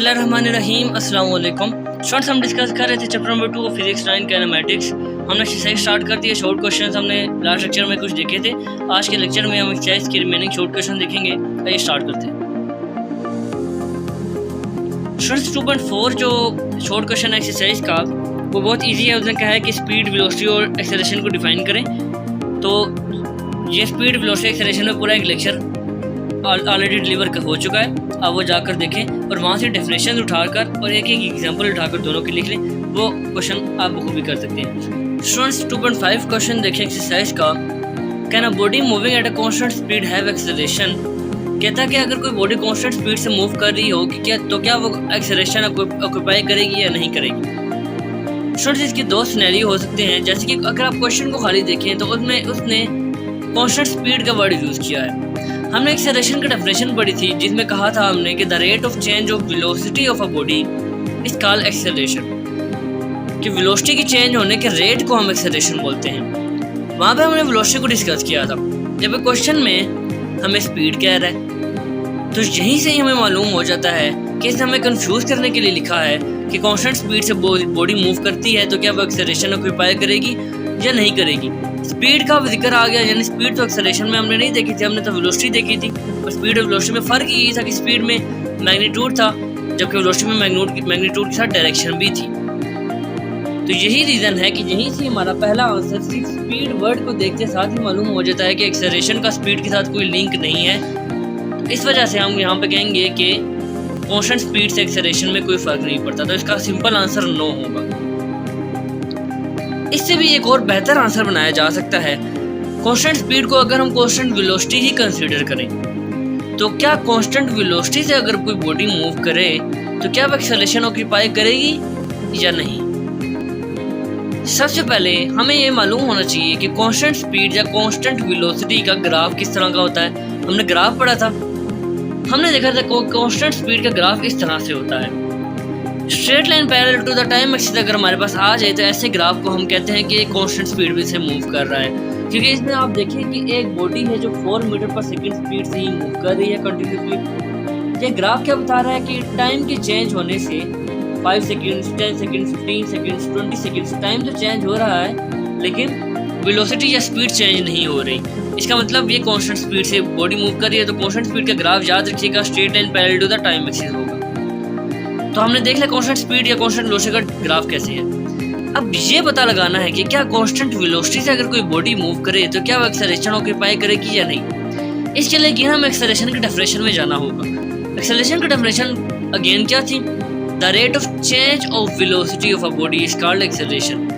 बिस्मिल्लाहिर्रहमानिर्रहीम अस्सलाम वालेकुम स्टूडेंट्स। हम डिस्कस कर रहे थे चैप्टर नंबर 2 फिजिक्स 9 काइनेमेटिक्स। हमने एक्सरसाइज स्टार्ट कर दिया। शॉर्ट क्वेश्चंस हमने लास्ट लेक्चर में कुछ देखे थे। आज के लेक्चर में हम एक्सरसाइज के रिमेनिंग शॉर्ट क्वेश्चन देखेंगे। आइए स्टार्ट करते हैं। स्टूडेंट्स 2.4 जो शॉर्ट क्वेश्चन एक्सरसाइज का वो बहुत ईजी है। उसने कहा है कि स्पीड, वेलोसिटी और एक्सेलरेशन को डिफाइन करें। तो ये स्पीड, वेलोसिटी, एक्सेलरेशन में पूरा एक लेक्चर ऑलरेडी डिलीवर हो चुका है। आप वो जाकर देखें और वहाँ से डेफिनेशन उठाकर और एक एक एग्जांपल उठाकर दोनों के लिख लें। वो क्वेश्चन आप बखूबी कर सकते हैं। स्टूडेंट्स 2.5 क्वेश्चन देखें एक्सरसाइज का। Can a body moving at a constant speed have acceleration. कहता है कि अगर कोई बॉडी कांस्टेंट स्पीड से मूव कर रही हो तो क्या वो एक्सेलरेशन ऑक्यूपाई करेगी या नहीं करेगी। स्टूडेंट्स इसके दो सिनेरियो हो सकते हैं। जैसे कि अगर आप क्वेश्चन को खाली देखें तो उसने कांस्टेंट स्पीड का वर्ड यूज़ किया है। हमने एक्सेलरेशन की डेफिनेशन पढ़ी थी जिसमें कहा था हमने कि the rate of change of velocity of a body is called acceleration. कि वेलोसिटी की चेंज होने के रेट को हम एक्सेलरेशन बोलते हैं। वहाँ पे हमने वेलोसिटी को डिस्कस किया था। जब क्वेश्चन में हमें स्पीड कह रहा है तो यहीं से ही हमें मालूम हो जाता है कि इसने हमें कंफ्यूज करने के लिए लिखा है कि कांस्टेंट स्पीड से बॉडी मूव करती है तो क्या वो एक्सेलरेशन ऑक्यूपाई करेगी या नहीं करेगी। स्पीड का जिक्र आ गया, यानी स्पीड तो एक्सेलरेशन में हमने नहीं देखी थी, हमने तो वेलोसिटी देखी थी। और स्पीड और वेलोसिटी में फ़र्क यही था कि स्पीड में मैग्नीट्यूड था जबकि वेलोसिटी में मैग्नीट्यूड के साथ डायरेक्शन भी थी। तो यही रीज़न है कि यहीं से हमारा पहला आंसर सिर्फ स्पीड वर्ड को देखते साथ ही मालूम हो जाता है कि एक्सेलरेशन का स्पीड के साथ कोई लिंक नहीं है। तो इस वजह से हम यहाँ पे कहेंगे कि कांस्टेंट स्पीड से एक्सेलरेशन में कोई फ़र्क नहीं पड़ता। तो इसका सिंपल आंसर नो होगा। इससे भी एक और बेहतर आंसर बनाया जा सकता है। कांस्टेंट स्पीड को अगर हम कांस्टेंट वेलोसिटी ही कंसीडर करें तो क्या कांस्टेंट वेलोसिटी से अगर कोई बॉडी मूव करे तो क्या वो एक्सेलरेशन ऑक्यूपाई करेगी या नहीं। सबसे पहले हमें ये मालूम होना चाहिए कि कांस्टेंट स्पीड या कांस्टेंट वेलोसिटी का ग्राफ किस तरह का होता है। हमने ग्राफ पढ़ा था, हमने देखा था कांस्टेंट स्पीड का ग्राफ इस तरह से होता है। Straight line parallel to the time axis अगर हमारे पास आ जाए तो ऐसे ग्राफ को हम कहते हैं कि एक कांस्टेंट स्पीड से मूव कर रहा है। क्योंकि इसमें आप देखें कि एक बॉडी है जो 4 मीटर पर सेकंड स्पीड से ही मूव कर रही है कंटिन्यूसली। ये ग्राफ क्या बता रहा है कि टाइम के चेंज होने से 5 second, 10 second, 15 second, 20 second time तो चेंज हो रहा है लेकिन वेलोसिटी या स्पीड चेंज नहीं हो रही। इसका मतलब ये कांस्टेंट स्पीड से बॉडी मूव कर रही है। तो कांस्टेंट स्पीड का ग्राफ याद रखिएगा straight line parallel to the time axis होगा। तो हमने देख लिया कांस्टेंट स्पीड या कांस्टेंट वेलोसिटी का ग्राफ कैसे है। अब ये पता लगाना है कि क्या कांस्टेंट वेलोसिटी से अगर कोई बॉडी मूव करे तो क्या वो एक्सेलरेशन ऑक्यूपाई करेगी या नहीं। इसके लिए कि हम एक्सेलरेशन की डेफिनेशन में जाना होगा। एक्सेलरेशन की डेफिनेशन अगेन क्या थी? The rate of change of velocity of a body is called acceleration.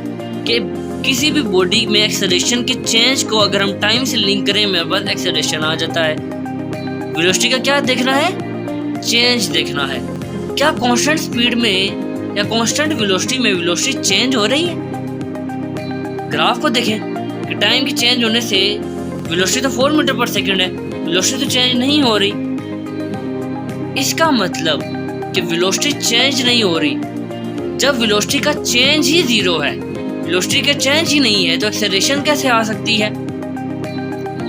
कि किसी भी बॉडी में एक्सेलरेशन के चेंज को अगर हम टाइम से लिंक करें मेरे पास एक्सेलरेशन आ जाता है। वेलोसिटी का क्या देखना है? चेंज देखना है। क्या कांस्टेंट स्पीड में या कांस्टेंट वेलोसिटी में वेलोसिटी चेंज हो रही है? ग्राफ को देखें कि टाइम की चेंज होने से वेलोसिटी तो 4 मीटर पर सेकंड है, वेलोसिटी तो चेंज नहीं हो रही। इसका मतलब कि वेलोसिटी चेंज नहीं हो रही। जब वेलोसिटी का चेंज ही 0 है, वेलोसिटी का चेंज ही नहीं है तो एक्सेलरेशन कैसे आ सकती है।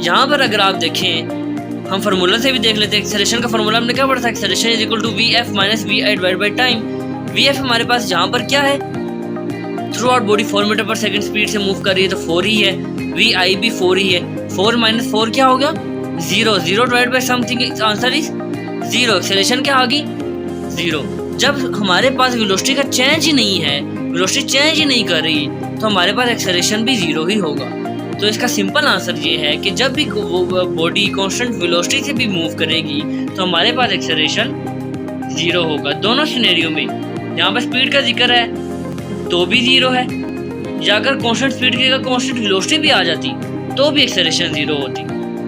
यहाँ पर अगर आप देखें, हम फार्मूला से भी देख लेते हैं। एक्सेलरेशन का फार्मूला हमने क्या पढ़ा था? Acceleration is equal to vf minus vi divide by time. vf हमारे पास जहाँ पर क्या है, थ्रू आउट बॉडी 4 मीटर पर सेकंड स्पीड से मूव कर रही है तो 4 ही है। vi भी 4 ही है। 4 माइनस 4 क्या हो गया? 0। 0 divide by something, answer is 0। Acceleration क्या आ गई? 0। जब हमारे पास वेलोसिटी का चेंज ही नहीं है, वेलोसिटी चेंज ही नहीं कर रही तो हमारे पास एक्सेलरेशन भी 0 ही होगा। तो इसका सिंपल आंसर ये है कि जब भी बॉडी कांस्टेंट वेलोसिटी से भी मूव करेगी तो हमारे पास एक्सेलरेशन 0 होगा। दोनों सिनेरियो में यहाँ पर स्पीड का जिक्र है तो भी 0 है, या अगर कांस्टेंट स्पीड की कांस्टेंट वेलोसिटी भी आ जाती तो भी एक्सेलरेशन 0 होती।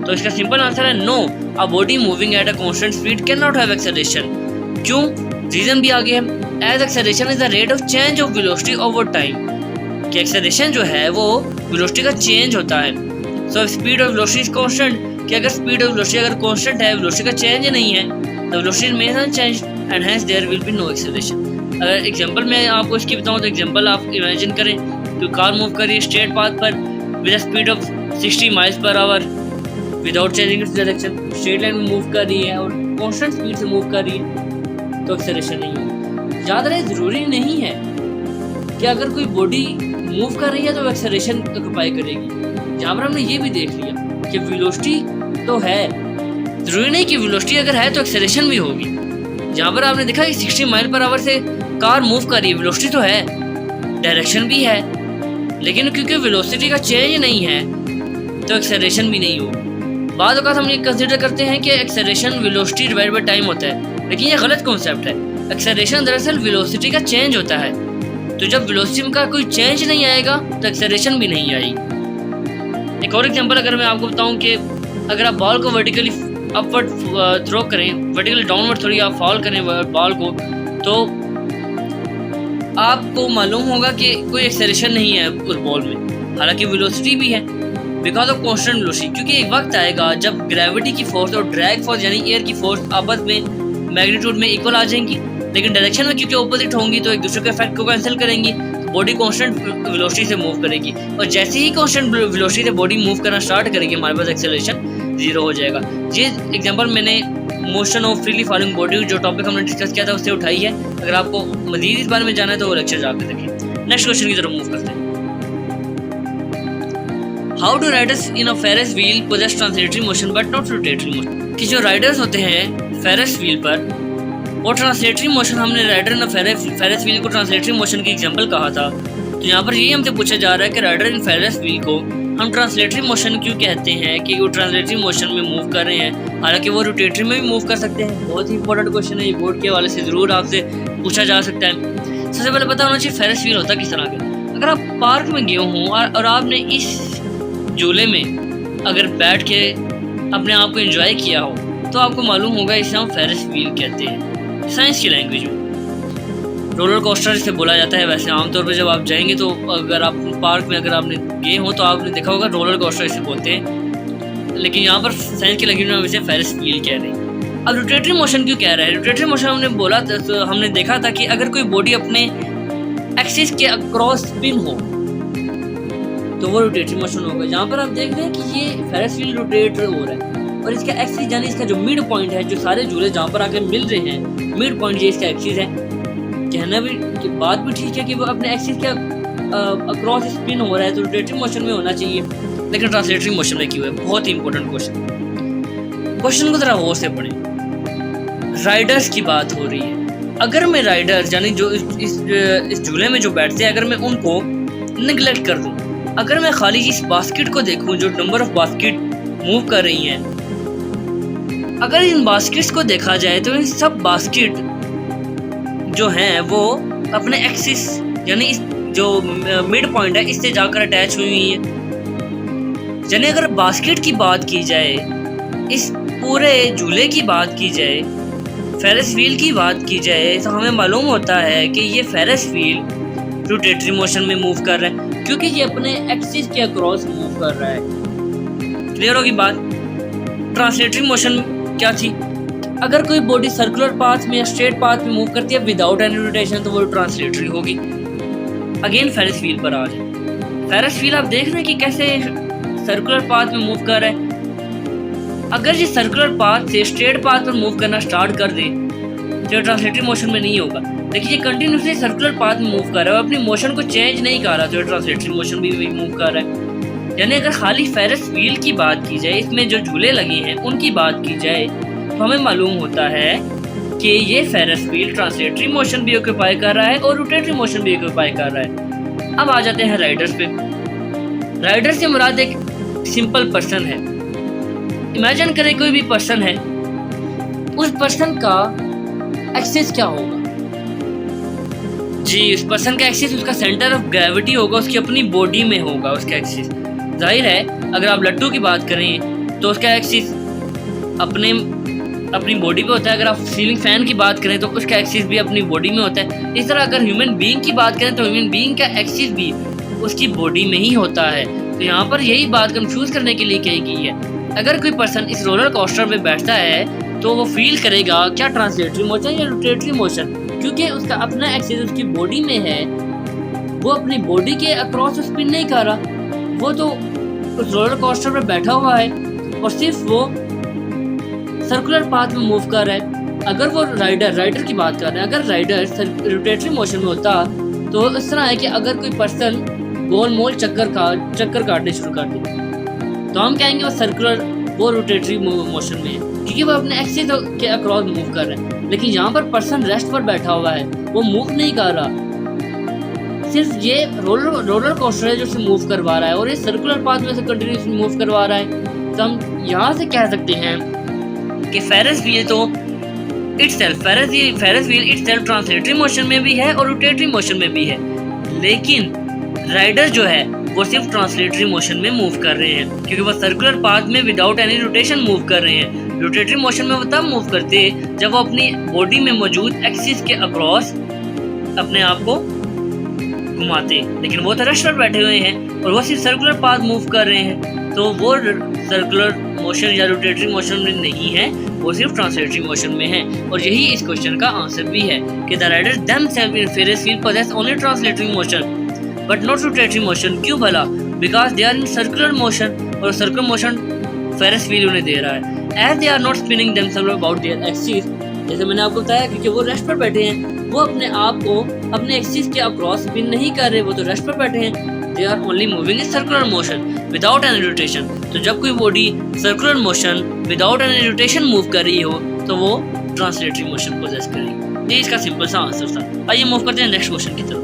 तो इसका सिंपल आंसर है no, a body moving at a constant speed can not have acceleration. क्यों? रीजन भी आगे है। As acceleration is the rate of change of velocity over time. कि एक्सेलरेशन जो है वो वेलोसिटी का चेंज होता है। So speed of velocity is constant. कि अगर स्पीड ऑफ वेलोसिटी अगर कांस्टेंट है, वेलोसिटी का चेंज नहीं है तो velocity remains unchanged and hence there will be no acceleration. अगर एग्जांपल मैं आपको इसकी बताऊं तो एग्जांपल आप इमेजिन करें कि कार मूव कर रही है स्ट्रेट पाथ पर with a speed of 60 miles per hour without changing its direction. Straight line में मूव कर रही है और कांस्टेंट स्पीड से मूव कर रही है तो एक्सेलरेशन नहीं होगी। याद रहे, ज़रूरी नहीं है कि अगर कोई बॉडी मूव कर रही है तो एक्सेलरेशन ऑक्यूपाई करेगी। यहाँ पर हमने ये भी देख लिया कि वेलोसिटी तो है, ज़रूरी नहीं कि वेलोसिटी अगर है तो एक्सेलरेशन भी होगी। यहाँ पर आपने देखा कि 60 माइल पर आवर से कार मूव कर रही है, वेलोसिटी तो है, डायरेक्शन भी है, लेकिन क्योंकि वेलोसिटी का चेंज नहीं है तो एक्सेलरेशन भी नहीं होगी। बाद वक़्त हम ये कंसिडर करते हैं कि acceleration velocity divide by time होता है, लेकिन ये गलत कॉन्सेप्ट है। एक्सेलरेशन दरअसल वेलोसिटी का चेंज होता है, तो जब वेलोसिटी का कोई चेंज नहीं आएगा तो एक्सेलरेशन भी नहीं आएगी। एक और एग्जांपल अगर मैं आपको बताऊं कि अगर आप बॉल को वर्टिकली अपवर्ड थ्रो करें, वर्टिकली डाउनवर्ड थोड़ी आप फॉल करें बॉल को, तो आपको मालूम होगा कि कोई एक्सेलरेशन नहीं है उस बॉल में, हालांकि वेलोसिटी भी है बिकॉज ऑफ कांस्टेंट वेलोसिटी। क्योंकि एक वक्त आएगा जब ग्रेविटी की फोर्स और ड्रैग फोर्स यानी एयर की फोर्स आपस में मैग्नीट्यूड में इक्वल आ जाएंगी, लेकिन डायरेक्शन में क्योंकि ऑपोजिट होंगी तो एक दूसरे के इफेक्ट को कैंसिल करेंगी, तो बॉडी कांस्टेंट वेलोसिटी से मूव करेगी, और जैसे ही कांस्टेंट वेलोसिटी से बॉडी मूव करना स्टार्ट करेगी हमारे पास एक्सेलरेशन जीरो हो जाएगा। ये एग्जांपल मैंने motion of freely falling body जो टॉपिक हमने डिस्कस किया था उससे उठाई है। अगर आपको मजीद इस बारे में जाना है तो वो लेक्चर जाकर देखिए। नेक्स्ट क्वेश्चन की तरफ मूव करते हैं। How do riders in a Ferris wheel possess translatory motion but not rotatory motion? कि जो राइडर्स होते हैं फेरिस व्हील पर वो ट्रांसलेटरी मोशन, हमने राइडर इन फेरिस व्हील को ट्रांसलेटरी मोशन की एग्जांपल कहा था, तो यहाँ पर यही हमसे पूछा जा रहा है कि राइडर इन फेरिस व्हील को हम ट्रांसलेटरी मोशन क्यों कहते हैं, कि वो ट्रांसलेटरी मोशन में मूव कर रहे हैं, हालांकि वो रोटेटरी में भी मूव कर सकते हैं। बहुत ही इंपॉर्टेंट क्वेश्चन है, ये बोर्ड के हवाले से ज़रूर आपसे पूछा जा सकता है। सबसे पहले पता होना चाहिए फेरिस व्हील होता किस तरह का। अगर आप पार्क में गए हों और आपने इस झूले में अगर बैठ के अपने आप को एंजॉय किया हो तो आपको मालूम होगा इसे हम फेरिस व्हील कहते हैं साइंस की लैंग्वेज में। रोलर कोस्टर इसे बोला जाता है। वैसे आमतौर पर जब आप जाएंगे तो अगर आप पार्क में अगर आपने गए हो तो आपने देखा होगा रोलर कोस्टर इसे बोलते हैं, लेकिन यहाँ पर साइंस की लैंग्वेज में हम इसे फेरिस व्हील कह रहे हैं। अब रोटेटरी मोशन क्यों कह रहे हैं? रोटेटरी मोशन हमने बोला तो हमने देखा था कि अगर कोई बॉडी अपने एक्सिस के अक्रॉस स्पिन हो तो वो रोटेटरी मोशन होगा। यहाँ पर आप देख रहे हैं कि ये फेरिस व्हील रोटेट हो रहा है और इसका एक्सिस यानी इसका जो मिड पॉइंट है, जो सारे झूले जहाँ पर आके मिल रहे हैं, मिड पॉइंट ये इसका एक्सिस है। कहना भी कि बात भी ठीक है कि वो अपने एक्सिस के अक्रॉस स्पिन हो रहा है तो रोटेटरी मोशन में होना चाहिए, लेकिन ट्रांसलेटरी मोशन में क्यों है? बहुत ही इंपॉर्टेंट क्वेश्चन को जरा गौर से पढ़ें। राइडर्स की बात हो रही है। अगर मैं राइडर यानी जो इस झूले में जो बैठते हैं, अगर मैं उनको निगलेक्ट कर दूं, अगर मैं खाली इस बास्केट को देखूं जो नंबर ऑफ बास्केट मूव कर रही हैं, अगर इन बास्केट्स को देखा जाए तो इन सब बास्केट जो हैं वो अपने एक्सिस यानी इस जो मिड पॉइंट है इससे जाकर अटैच हुई हुई है। यानी अगर बास्केट की बात की जाए, इस पूरे झूले की बात की जाए, फेरिस व्हील की बात की जाए, तो हमें मालूम होता है कि ये फेरिस व्हील रोटेटरी मोशन में मूव कर रहा है क्योंकि ये अपने एक्सिस के अक्रॉस मूव कर रहा है। क्लियर होगी बात? ट्रांसलेटरी मोशन क्या थी? अगर कोई बॉडी सर्कुलर पाथ में या स्ट्रेट पाथ में मूव करती है विदाउट एनी रोटेशन तो वो ट्रांसलेटरी होगी। अगेन फेरिस व्हील पर आ जाए। फेरिस व्हील आप देख रहे हैं कि कैसे सर्कुलर पाथ में मूव कर रहा है। अगर ये सर्कुलर पाथ से स्ट्रेट पाथ पर मूव करना स्टार्ट कर दे तो ट्रांसलेटरी मोशन में नहीं होगा। देखिए ये कंटिन्यूसली सर्कुलर पाथ में मूव कर रहा है और अपनी मोशन को चेंज नहीं कर रहा, तो ट्रांसलेटरी मोशन भी मूव कर रहा है। यानी अगर खाली फेरिस व्हील की बात की जाए, इसमें जो झूले लगे हैं उनकी बात की जाए, तो हमें मालूम होता है कि ये फेरिस व्हील ट्रांसलेटरी मोशन भी ऑक्यूपाई कर रहा है और रोटेटरी मोशन भी ऑक्यूपाई कर रहा है। अब आ जाते हैं राइडर्स पे। राइडर से मुराद एक सिंपल पर्सन है। इमेजिन करें कोई भी पर्सन है, उस पर्सन का एक्सिस क्या होगा? जी, उस पर्सन का एक्सिस उसका सेंटर ऑफ ग्रेविटी होगा, उसकी अपनी बॉडी में होगा उसका एक्सिस। जाहिर है अगर आप लट्टू की बात करें तो उसका एक्सिस अपनी बॉडी पे होता है। अगर आप सीलिंग फैन की बात करें तो उसका एक्सिस भी अपनी बॉडी में होता है। इस तरह अगर ह्यूमन बीइंग की बात करें तो ह्यूमन बीइंग का एक्सिस भी उसकी बॉडी में ही होता है। तो यहाँ पर यही बात कंफ्यूज करने के लिए कही गई है। अगर कोई पर्सन इस रोलर कोस्टर पे बैठता है तो वो फील करेगा क्या ट्रांसलेटरी मोशन या रोटेटरी मोशन, क्योंकि उसका अपना एक्सिस उसकी बॉडी में है। वो अपनी बॉडी के अक्रॉस स्पिन नहीं कर रहा, वो तो उस रोलर कोस्टर पर बैठा हुआ है और सिर्फ वो सर्कुलर पाथ में मूव कर रहा है। अगर वो राइडर की बात कर रहे हैं, अगर राइडर रोटेटरी मोशन में होता तो इस तरह है कि अगर कोई पर्सन गोल मोल चक्कर काटने शुरू कर दे तो हम कहेंगे वो सर्कुलर, वो रोटेटरी मोशन में है क्योंकि वो अपने एक्सिस के अक्रॉस मूव कर रहे हैं। लेकिन यहाँ पर पर्सन रेस्ट पर बैठा हुआ है, वो मूव नहीं कर रहा, सिर्फ ये रोलर कोस्टर है जो उसे मूव करवा रहा है और ये सर्कुलर पाथ में से कंटिन्यूसली मूव करवा रहा है। तो हम यहाँ से कह सकते हैं कि फेरस व्हील तो ferrous wheel itself translatory motion में भी है और रोटेटरी मोशन में भी है, लेकिन राइडर जो है वो सिर्फ ट्रांसलेटरी मोशन में मूव कर रहे हैं क्योंकि वो सर्कुलर पाथ में विदाउट एनी रोटेशन मूव कर रहे हैं। रोटेटरी मोशन में वो तब मूव करते हैं जब वो अपनी बॉडी में मौजूद एक्सिस के अक्रॉस अपने आप को घुमाते, लेकिन वो तो रेस्ट पर बैठे हुए हैं और वो सिर्फ सर्कुलर पाथ मूव कर रहे हैं, तो वो सर्कुलर मोशन या रोटेटरी मोशन में नहीं है, वो सिर्फ ट्रांसलेटरी मोशन में है। और यही इस क्वेश्चन का आंसर भी है कि the riders themselves in Ferris wheel possess only translatory motion but not rotatory motion. क्यों भला? Because they are in circular motion और सर्कुलर मोशन फेरस व्हील उन्हें दे रहा है। As they are not spinning themselves about their axis, जैसे मैंने आपको बताया क्योंकि वो रेस्ट पर बैठे हैं, वो अपने आप को अपने एक्सिस के अक्रॉस स्पिन नहीं कर रहे, वो तो रेस्ट पर बैठे हैं। They are only moving in circular motion without any rotation. तो जब कोई body circular motion without any rotation move कर रही हो तो वो ट्रांसलेटरी मोशन पोजेस करेगी। ये इसका सिंपल सा आंसर था। आइए मूव करते हैं नेक्स्ट क्वेश्चन की तरफ।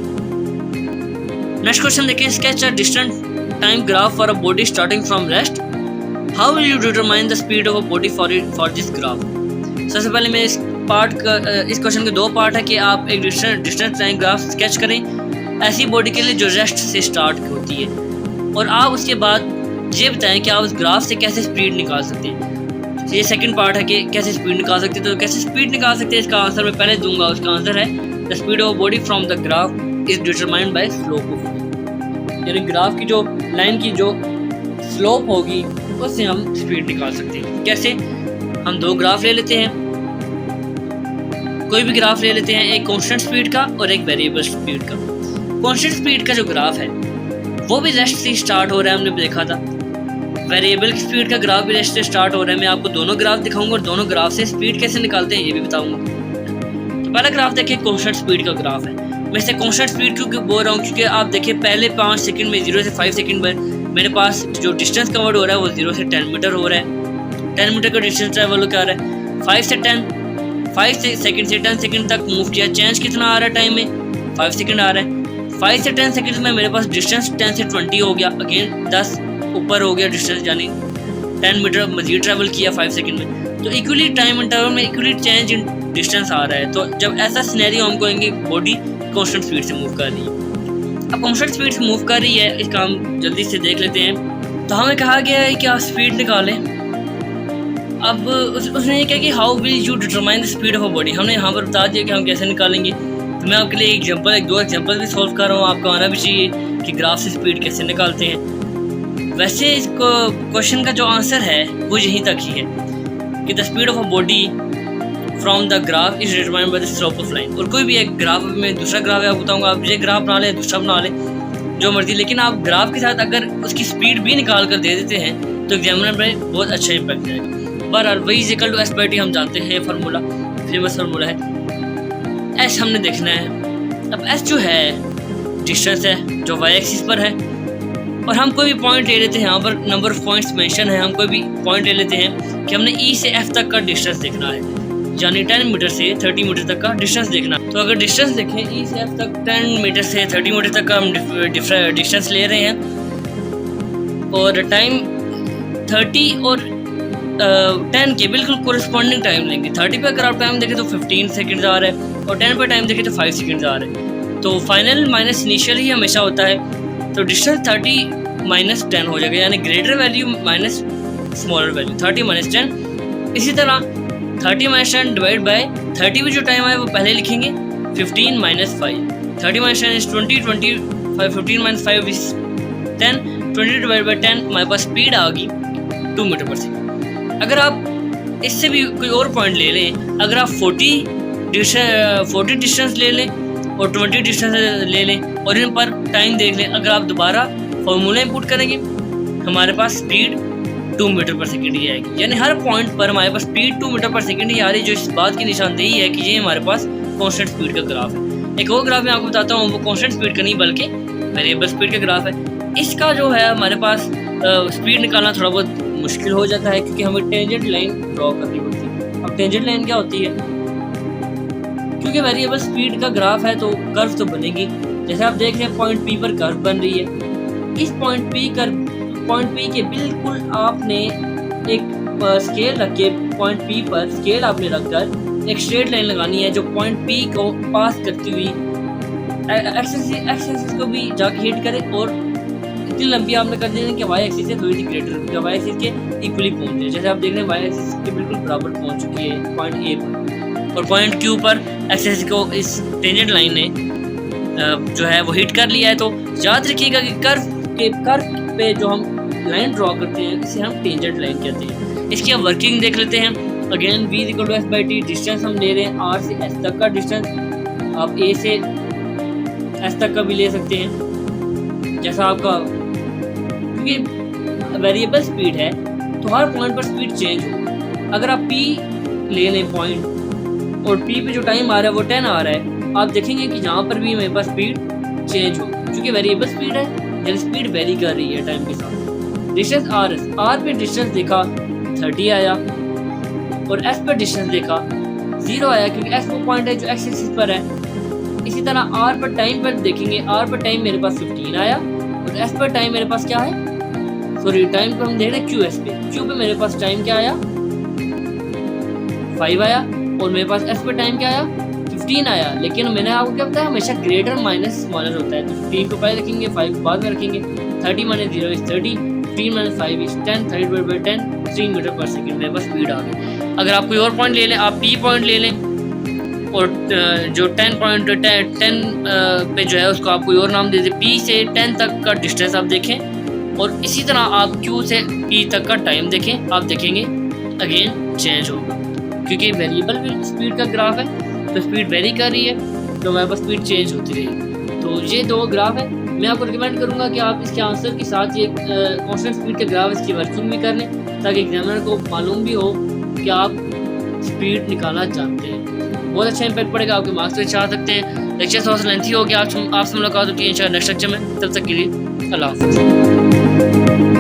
नेक्स्ट क्वेश्चन देखिए, sketch a distance time graph for a body starting from rest. How will you determine the speed of a body for this graph. सबसे पहले मैं इस क्वेश्चन के दो पार्ट है कि आप एक डिस्टेंस टाइम ग्राफ स्केच करें ऐसी बॉडी के लिए जो रेस्ट से स्टार्ट होती है, और आप उसके बाद ये बताएं कि आप उस ग्राफ से कैसे स्पीड निकाल सकते हैं। ये सेकंड पार्ट है कि कैसे स्पीड निकाल सकते हैं। तो कैसे स्पीड निकाल सकते हैं इसका आंसर मैं पहले दूंगा। उसका आंसर है the speed of body from the graph is determined by slope of, यानी ग्राफ की जो लाइन की जो स्लोप होगी उससे हम स्पीड निकाल सकते हैं। कैसे? हम दो ग्राफ ले लेते हैं, कोई भी ग्राफ ले लेते हैं, एक कांस्टेंट स्पीड का और एक वेरिएबल स्पीड का। कांस्टेंट स्पीड का जो ग्राफ है वो भी रेस्ट से स्टार्ट हो रहा है, हमने देखा था। वेरिएबल स्पीड का ग्राफ भी रेस्ट से स्टार्ट हो रहा है। मैं आपको दोनों ग्राफ दिखाऊंगा और दोनों ग्राफ से स्पीड कैसे निकालते हैं ये भी बताऊंगा। तो पहला ग्राफ देखिए, कांस्टेंट स्पीड का ग्राफ है। मैं इसे कांस्टेंट स्पीड क्यों बोल रहा हूँ क्योंकि आप देखिए पहले 5 सेकंड में 0 से 5 सेकंड में मेरे पास जो डिस्टेंस कवर्ड हो रहा है वो 0 से 10 मीटर हो रहा है। 10 मीटर का डिस्टेंस ट्रैवल कर रहा है। 5 सेकंड से 10 सेकंड तक मूव किया, चेंज कितना आ रहा है टाइम में? 5 सेकंड आ रहा है। 5 से 10 सेकंड में मेरे पास डिस्टेंस 10 से 20 हो गया, अगेन 10 ऊपर हो गया डिस्टेंस, यानी 10 मीटर मजीद ट्रैवल किया 5 सेकंड में। तो इक्वली टाइम इंटरवल में इक्वली चेंज इन डिस्टेंस आ रहा है। तो जब ऐसा सिनेरियो हम कहेंगे बॉडी कांस्टेंट स्पीड से मूव कर रही है। अब कांस्टेंट स्पीड से मूव कर रही है, इसका हम जल्दी से देख लेते हैं। तो हमें कहा गया है कि आप स्पीड निकालें। अब उसने ये कहा कि how will you determine the speed of a body. हमने यहाँ पर बता दिया कि हम कैसे निकालेंगे। तो मैं आपके लिए दो एग्जांपल भी सॉल्व कर रहा हूँ, आपको आना भी चाहिए कि ग्राफ से स्पीड कैसे निकालते हैं। वैसे इसको क्वेश्चन का जो आंसर है वो यहीं तक ही है कि the speed of a body from the graph is determined by the slope of line. और कोई भी एक ग्राफ में दूसरा ग्राफ है, आपको बताऊँगा, आप ये ग्राफ बना लें, दूसरा बना लें, जो मर्जी, लेकिन आप ग्राफ के साथ अगर उसकी स्पीड भी निकाल कर दे देते हैं तो एग्जामिनर में बहुत अच्छा इम्पैक्ट जाएगा। बहरहाल वही equal to S by T हम जानते हैं, फार्मूला फेमस फार्मूला है। एस हमने देखना है। अब एस जो है डिस्टेंस है जो वाई एक्सिस पर है, और हम कोई भी पॉइंट ले लेते हैं, यहाँ पर नंबर ऑफ पॉइंट्स मेंशन है, हम कोई भी पॉइंट ले लेते हैं कि हमने ई से एफ तक का डिस्टेंस देखना है, यानी 10 मीटर से 30 मीटर तक का डिस्टेंस देखना। तो अगर डिस्टेंस देखें ई से एफ तक 10 मीटर से 30 मीटर तक का हम डिस्टेंस ले रहे हैं, और टाइम 30 और 10 के बिल्कुल कोरिस्पॉन्डिंग टाइम लेंगे। 30 पे अगर आप टाइम देखें तो 15 सेकंड आ रहा है, और 10 पे टाइम देखें तो 5 सेकंड आ रहा है। तो फाइनल माइनस इनिशियल ही हमेशा होता है। तो डिस्टेंस 30 माइनस 10 हो जाएगा, यानी greater value minus smaller value 30 minus 10। इसी तरह 30 माइनस 10 डिवाइड बाई 30 भी जो टाइम है वो पहले लिखेंगे 15 minus 5। 30 minus 10 is 20, 15 minus 5 is 10, 20 divide by 10 हमारे पास स्पीड आ गई 2 मीटर पर सेकंड। अगर आप इससे भी कोई और पॉइंट ले लें, अगर आप 40 डिस्टेंस ले लें और 20 डिस्टेंस ले लें और इन पर टाइम देख लें, अगर आप दोबारा फॉर्मूला इंपुट करेंगे हमारे पास स्पीड 2 मीटर पर सेकंड ही आएगी। यानी हर पॉइंट पर हमारे पास स्पीड 2 मीटर पर सेकंड ही आ रही है, जो इस बात की निशानदेही है कि ये हमारे पास कांस्टेंट स्पीड का ग्राफ है। एक और ग्राफ मैं आपको बताता हूँ, वो कांस्टेंट स्पीड का नहीं बल्कि वेरिएबल स्पीड का ग्राफ है। इसका जो है हमारे पास स्पीड निकालना थोड़ा बहुत मुश्किल हो जाता है, क्योंकि हमें टेंजेंट लाइन ड्रॉ करनी पड़ती है। अब टेंजेंट लाइन क्या होती है? क्योंकि वेरिएबल स्पीड का ग्राफ है तो कर्व तो बनेगी। जैसे आप देख रहे हैं पॉइंट पी पर कर्व बन रही है। इस पॉइंट पी के बिल्कुल आपने एक स्केल रख के पॉइंट पी पर स्केल आपने रखकर एक स्ट्रेट लाइन लगानी है, जो पॉइंट पी को पास करती हुई एक्सिस को भी जाके हिट करे, और इतनी लंबी आपने कर देनी कि वाई एक्सिस से थोड़ी सी ग्रेटर, वाई एक्सिस के इक्वली पहुंच जाए। जैसे आप देख रहे हैं वाई एक्सिस के बिल्कुल बराबर पहुंच चुकी है पॉइंट ए पर, और पॉइंट क्यू पर एक्सिस को इस टेंजेंट लाइन ने जो है वो हिट कर लिया है। तो याद रखिएगा कि कर्व पे जो हम लाइन ड्रॉ करते हैं इसे हम टेंजेंट लाइन कहते हैं। इसकी हम वर्किंग देख लेते हैं। Again v equal to S by T, distance हम ले रहे हैं r से s तक का डिस्टेंस, आप a से s तक का भी ले सकते हैं। जैसा आपका, क्योंकि वेरिएबल स्पीड है तो हर पॉइंट पर स्पीड चेंज हो। अगर आप p ले लें पॉइंट, और p पे जो टाइम आ रहा है वो 10 आ रहा है, आप देखेंगे कि जहाँ पर भी मेरे पास स्पीड चेंज हो, क्योंकि वेरिएबल स्पीड है, यानी स्पीड वेरी कर रही है टाइम के साथ। डिस्टेंस r पे डिस्टेंस देखा 30 आया, और s पे डिस्टेंस देखा 0 आया, क्योंकि s वो पॉइंट है जो x एक्सिस पर है। इसी तरह r पर टाइम पर देखेंगे, r पर टाइम मेरे पास 15 आया, और s पर टाइम मेरे पास क्या है, सॉरी टाइम पर हम देख रहे हैं QS पे, Q पे मेरे पास टाइम क्या आया 5 आया, और मेरे पास s पे टाइम क्या आया 15 आया। लेकिन मैंने आपको क्या बताया, हमेशा ग्रेटर माइनस स्मॉलर होता है, तो 15 को पहले रखेंगे, 5 को बाद में रखेंगे। 30 minus 0 is 30, 15 minus 5 is 10, 30 divided by 10, 3 metre पर सेकंड मेरे पास स्पीड आ गई। अगर आप कोई और पॉइंट ले लें, आप P पॉइंट ले लें, और जो 10 पे जो है उसको आप कोई और नाम दे दें, P से 10 तक का डिस्टेंस आप देखें, और इसी तरह आप Q से P तक का टाइम देखें, आप देखेंगे अगेन चेंज होगा, क्योंकि वेरिएबल स्पीड का ग्राफ है तो स्पीड वेरी कर रही है, तो हमारे पास स्पीड चेंज होती रहेगी। तो ये दो ग्राफ है। मैं आपको रिकमेंड करूंगा कि आप इसके आंसर के साथ ये कांस्टेंट स्पीड के ग्राफ इसकी वर्किंग भी कर लें, ताकि एग्जामिनर को मालूम भी हो कि आप स्पीड निकालना जानते हैं। बहुत अच्छा इंपैक्ट पड़ेगा, आपके मार्क्स भी अच्छा आ सकते हैं। लेक्चर थोड़ा सा लेंथी हो गया, आपसे मुलाकात होती है इंशाल्लाह नेक्स्ट लेक्चर में। तब तक के लिए अल्लाह हाफ़िज़।